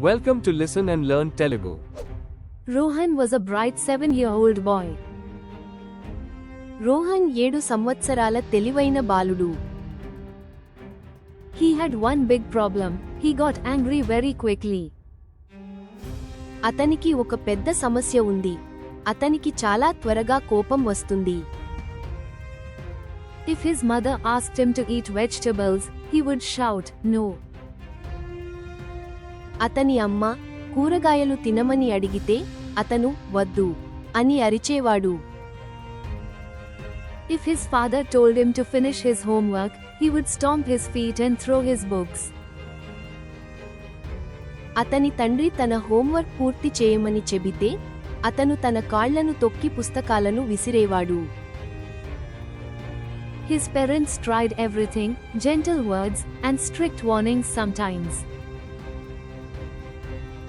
Welcome to Listen and Learn Telugu. Rohan was a bright 7-year-old boy. Rohan 7 సంవత్సరాల తెలివైన బాలుడు. He had one big problem. He got angry very quickly. అతనికి ఒక పెద్ద సమస్య ఉంది. అతనికి చాలా త్వరగా కోపం వస్తుంది. If his mother asked him to eat vegetables, he would shout, "No." అతని అమ్మ కూరగాయలు తినమని అడిగితే అతను వద్దు అని అరిచేవాడు. If his father told him to finish his homework, he would stomp his feet and throw his books. అతని తండ్రి తన హోంవర్క్ పూర్తి చేయమని చెబితే అతను తన కాళ్లను తొక్కి పుస్తకాలను విసిరేవాడు. His parents tried everything, gentle words and strict warnings sometimes.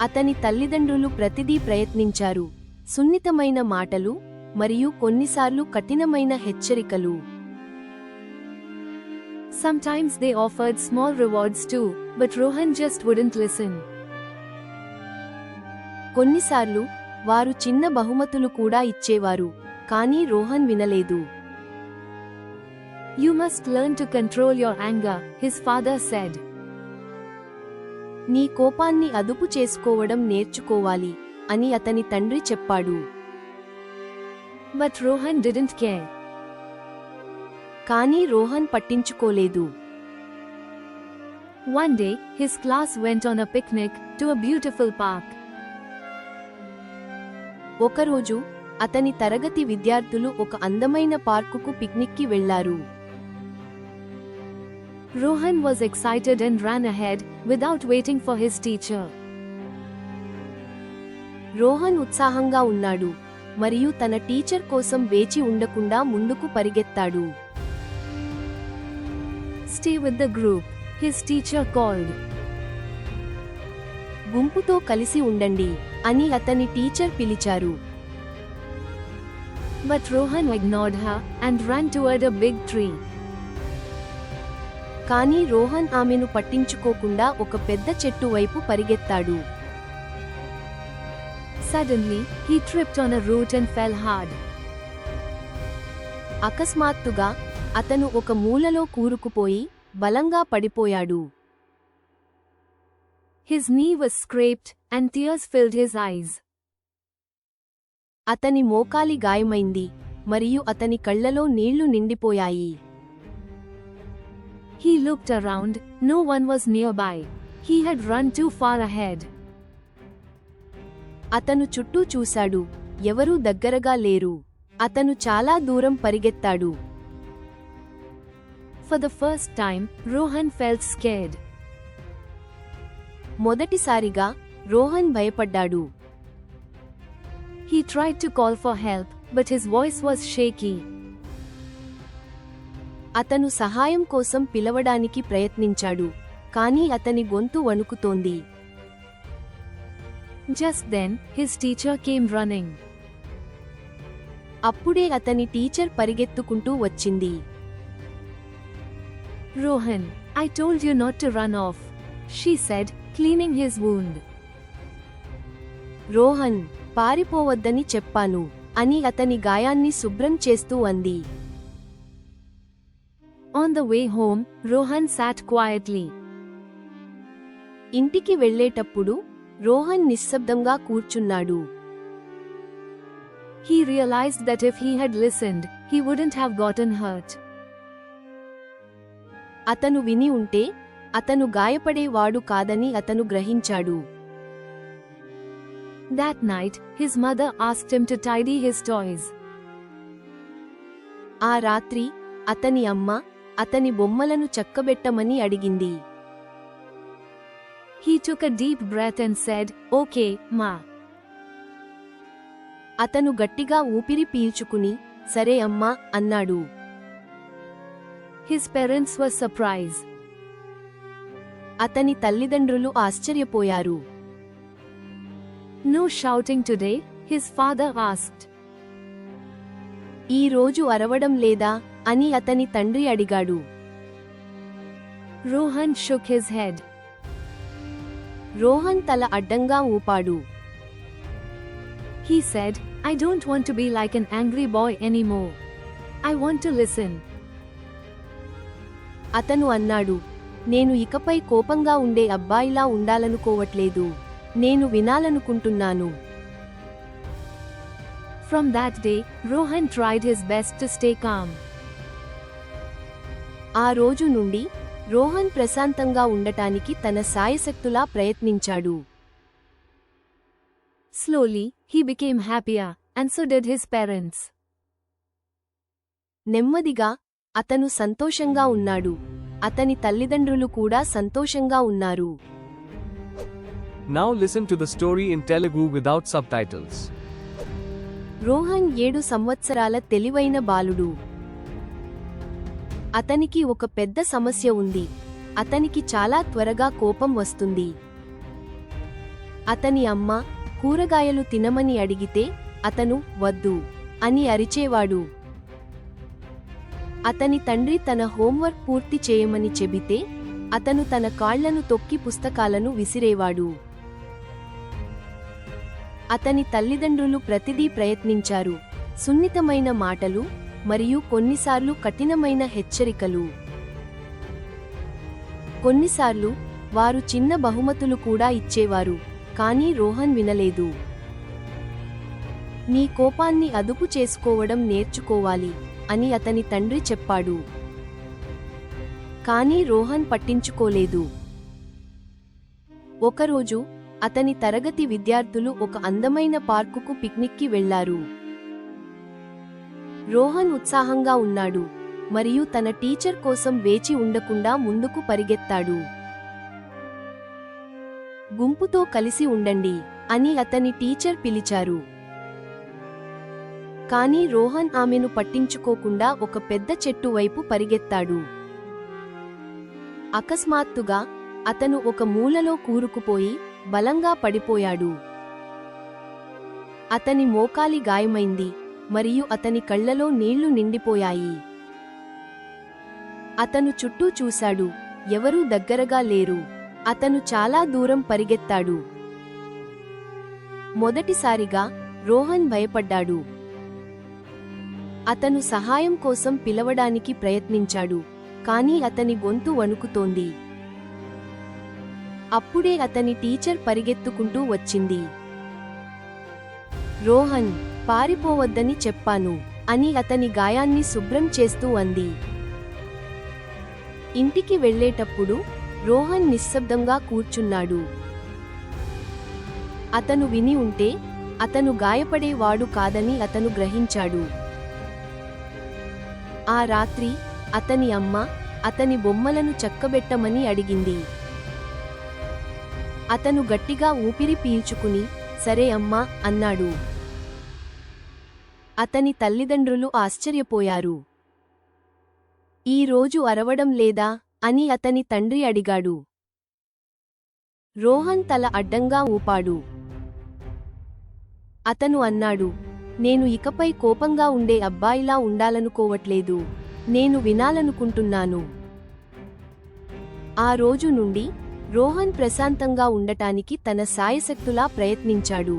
అతని తల్లిదండ్రులు ప్రతిదీ ప్రయత్నించారు. సున్నితమైన మాటలు మరియు కొన్నిసార్లు కఠినమైన హెచ్చరికలు. Sometimes they offered small rewards too, but Rohan just wouldn't listen. కొన్నిసార్లు వారు చిన్న బహుమతులు కూడా ఇచ్చేవారు, కానీ రోహన్ వినలేదు. You must learn to control your anger, his father said. నీ కోపాన్ని అదుపు చేసుకోవడం నేర్చుకోవాలి అని అతని తండ్రి చెప్పాడు. But Rohan didn't care. కానీ రోహన్ పట్టించుకోలేదు. One day, his class went on a picnic to a beautiful park. ఒకరోజు అతని తరగతి విద్యార్థులు ఒక అందమైన పార్కుకు పిక్నిక్కి వెళ్లారు. Rohan was excited and ran ahead, without waiting for his teacher. Rohan ఉత్సాహంగా ఉన్నాడు మరియు తన టీచర్ కోసం వేచి ఉండకుండా ముందుకు పరిగెత్తాడు. Stay with the group, his teacher called. గుంపుతో కలిసి ఉండండి అని అతని టీచర్ పిలిచారు. But Rohan ignored her and ran toward a big tree. కానీ రోహన్ ఆమెను పట్టించుకోకుండా ఒక పెద్ద చెట్టు వైపు పరిగెత్తాడు. Suddenly, he tripped on a root and fell hard. అకస్మాత్తుగా అతను ఒక మూలలో కూరుకుపోయి బలంగా పడిపోయాడు. His knee was scraped and tears filled his eyes. అతని మోకాలి గాయమైంది మరియు అతని కళ్ళలో నీళ్లు నిండిపోయాయి. He looked around, no one was nearby. He had run too far ahead. అతను చుట్టూ చూశాడు, ఎవరూ దగ్గరగా లేరు. అతను చాలా దూరం పరిగెత్తాడు. For the first time, Rohan felt scared. మొదటిసారిగా రోహన్ భయపడ్డాడు. He tried to call for help, but his voice was shaky. అతను సహాయం కోసం పిలవడానికి ప్రయత్నించాడు, కానీ అతని గొంతు వణుకుతోంది. Just then, his teacher came running. అప్పుడే అతని టీచర్ పరిగెత్తుకుంటూ వచ్చింది. Rohan, I told you not to run off, she said, cleaning his wound. Rohan, పారిపోవద్దని చెప్పాను అని అతని గాయాన్ని శుభ్రం చేస్తూ అంది. On the way home, Rohan sat quietly. ఇంటికి వెళ్ళేటప్పుడు రోహన్ నిశ్శబ్దంగా కూర్చున్నాడు. He realized that if he had listened, he wouldn't have gotten hurt. అతను విని ఉంటే అతను గాయపడేవాడు కాదని అతను గ్రహించాడు. That night, his mother asked him to tidy his toys. ఆ రాత్రి అతని అమ్మ అతని బొమ్మలను చక్కబెట్టమని అడిగింది. He took a deep breath and said, "Okay, Ma." అతను గట్టిగా ఊపిరి పీల్చుకుని, సరే అమ్మా అన్నాడు. His parents were surprised. అతని తల్లిదండ్రులు ఆశ్చర్యపోయారు. No shouting today, his father asked. ఈ రోజు అరవడం లేదా అని అతని తండ్రి అడిగాడు. Rohan shook his head. Rohan తల అడ్డంగా ఊపాడు. He said, I don't want to be like an angry boy anymore. I want to listen. అతను అన్నాడు, నేను ఇకపై కోపంగా ఉండే అబ్బాయిలా ఉండాలనుకోవట్లేదు. నేను వినాలనుకుంటున్నాను. From that day, Rohan tried his best to stay calm. ఆ రోజు నుండి రోహన్ ప్రశాంతంగా ఉండటానికి తన సాయశక్తులా ప్రయత్నించాడు. Slowly, he became happier, and so did his parents. నెమ్మదిగా అతను సంతోషంగా ఉన్నాడు. అతని తల్లిదండ్రులు కూడా సంతోషంగా ఉన్నారు. Now listen to the story in Telugu without subtitles. Rohan 7 సంవత్సరాల తెలివైన బాలుడు. అతనికి ఒక పెద్ద సమస్య ఉంది. అతనికి చాలా త్వరగా కోపం వస్తుంది. అతని అమ్మ కూరగాయలు తినమని అడిగితే అతను వద్దు అని అరిచేవాడు. అతని తండ్రి తన హోంవర్క్ పూర్తి చేయమని చెబితే అతను తన కాళ్లను తొక్కి పుస్తకాలను విసిరేవాడు. అతని తల్లిదండ్రులు ప్రతిదీ ప్రయత్నించారు. సున్నితమైన మాటలు మరియు కొన్నిసార్లు కఠినమైన హెచ్చరికలు. కొన్నిసార్లు వారు చిన్న బహుమతులు కూడా ఇచ్చేవారు, కానీ రోహన్ వినలేదు. నీ కోపాన్ని అదుపు చేసుకోవడం నేర్చుకోవాలి అని అతని తండ్రి చెప్పాడు. కానీ రోహన్ పట్టించుకోలేదు. ఒకరోజు అతని తరగతి విద్యార్థులు ఒక అందమైన పార్కుకు పిక్నిక్కి వెళ్లారు. రోహన్ ఉత్సాహంగా ఉన్నాడు మరియు తన టీచర్ కోసం వేచి ఉండకుండా ముందుకు పరిగెత్తాడు. గుంపుతో కలిసి ఉండండి అని అతని టీచర్ పిలిచారు. కానీ రోహన్ ఆమెను పట్టించుకోకుండా ఒక పెద్ద చెట్టు వైపు పరిగెత్తాడు. అకస్మాత్తుగా అతను ఒక మూలలో కూరుకుపోయి బలంగా పడిపోయాడు. అతని మోకాలి గాయమైంది మరియు అతని కళ్లలో నీళ్లు నిండిపోయాయి. అతను చుట్టూ చూశాడు, ఎవరూ దగ్గరగా లేరు. అతను చాలా దూరం పరిగెత్తాడు. మొదటిసారిగా రోహన్ భయపడ్డాడు. అతను సహాయం కోసం పిలవడానికి ప్రయత్నించాడు, కానీ అతని గొంతు వణుకుతోంది. అప్పుడే అతని టీచర్ పరిగెత్తుకుంటూ వచ్చింది. రోహన్, పారిపోవద్దని చెప్పాను అని అతని గాయాన్ని శుభ్రం చేస్తూ అంది. ఇంటికి వెళ్ళేటప్పుడు రోహన్ నిశ్శబ్దంగా కూర్చున్నాడు. అతను విని ఉంటే అతను గాయపడేవాడు కాదని అతను గ్రహించాడు. ఆ రాత్రి అతని అమ్మ అతని బొమ్మలను చక్కబెట్టమని అడిగింది. అతను గట్టిగా ఊపిరి పీల్చుకుని సరే అమ్మా అన్నాడు. అతని తల్లిదండ్రులు ఆశ్చర్యపోయారు. ఈ రోజు అరవడం లేదా అని అతని తండ్రి అడిగాడు. రోహన్ తల అడ్డంగా ఊపాడు. అతను అన్నాడు, నేను ఇకపై కోపంగా ఉండే అబ్బాయిలా ఉండాలనుకోవట్లేదు. నేను వినాలనుకుంటున్నాను. ఆ రోజు నుండి రోహన్ ప్రశాంతంగా ఉండటానికి తన సాయశక్తులా ప్రయత్నించాడు.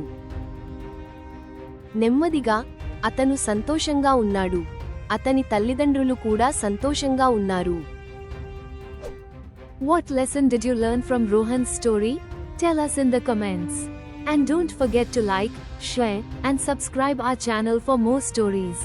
నెమ్మదిగా అతను సంతోషంగా ఉన్నాడు. అతని తల్లిదండ్రులు కూడా సంతోషంగా ఉన్నారు. What lesson did you learn from Rohan's story? Tell us in the comments. And don't forget to like, share, and subscribe our channel for more stories.